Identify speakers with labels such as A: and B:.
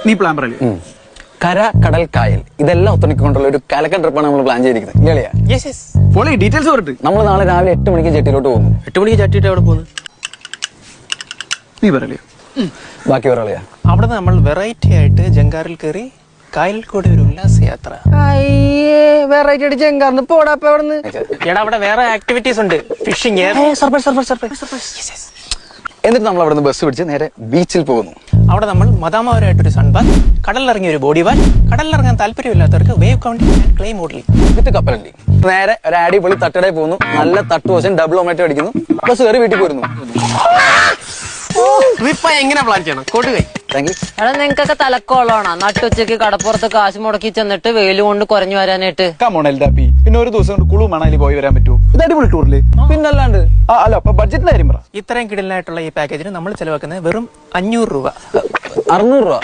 A: നീ പ്ലാൻ പറയല്ലേ?
B: കര, കടൽ, കായൽ ഇതെല്ലാം ഒത്തുണിക്കൊണ്ടുള്ള ഒരു കലക്കൻ ട്രിപ്പാണ് നമ്മൾ പ്ലാൻ ചെയ്തിരിക്കുന്നത്. ഇല്ലയാ?
A: ഫോളോ ഡീറ്റെയിൽസ് പറഞ്ഞിട്ട്.
B: നമ്മൾ നാളെ രാവിലെ 8 മണിക്ക് ജെട്ടിയിലോട്ട് പോകുന്നു.
C: 8 മണിക്ക് ചട്ടിയിട്ട് എവിടെ പോകുന്നു?
A: നീ പറയല്ലേ?
B: ബാക്കി ഒരാളെയാ.
C: അവിടെ നമ്മൾ വെറൈറ്റി ആയിട്ട് ജങ്കാറിൽ കയറി കായലിൽ കൂടെ ഒരു ഉല്ലാസയാത്ര.
D: അയ്യേ വെറൈറ്റി അടിച്ച് ചെങ്കാർന്ന് പോടാപ്പ അവിടുന്ന്.
C: എടാ അവിടെ വേറെ ആക്ടിവിറ്റീസ് ഉണ്ട്. ഫിഷിംഗ്.
B: എന്നിട്ട് നമ്മൾ അവിടെ നിന്ന് ബസ് പിടിച്ച് നേരെ ബീച്ചിൽ പോകുന്നു.
C: അവിടെ നമ്മൾ മദാമാവരായിട്ടൊരു സൺബാത്ത്, കടലിലിറങ്ങിയ ഒരു ബോഡി വാഷ്, കടലിലിറങ്ങാൻ താല്പര്യമില്ലാത്തവർക്ക് wave counting and clay modelling
B: with കപ്പലണ്ടി. നേരെ ഒരു അടിപൊളി തട്ടടയിൽ പോകുന്നു. നല്ല തട്ട് ദോശയും ഡബിൾ ഒമേറ്റോ അടിക്കുന്നു. ബസ് കയറി വീട്ടിൽ പോരുന്നു.
C: എങ്ങനെ പ്ലാൻ ചെയ്യണം? കൊടുകൈ.
B: Thank you.
E: എടാ നിങ്ങൾക്കൊക്കെ തലക്കോളാണോ നട്ടുച്ചയ്ക്ക് കടപ്പുറത്ത് കാശ് മുടക്കി ചെന്നിട്ട് വെയിൽ കൊണ്ട് കുറഞ്ഞു വരാനായിട്ട്?
A: കമോൺ എൽഡാപ്പി, പിന്നെ ഒരു ദിവസം കൊണ്ട് കുളു മണാലി പോയി വരാൻ പറ്റുമോ? ഇത് അടിപൊളി ടൂറില്ലേ?
B: പിന്നല്ലാണ്ട്.
A: അല്ല അപ്പൊ ബഡ്ജറ്റിന്റെ കാര്യം പറ.
C: ഇത്രയും കിടലായിട്ടുള്ള ഈ പാക്കേജിന് നമ്മൾ ചെലവാക്കുന്നത് വെറും 500 രൂപ.
B: 600 രൂപ.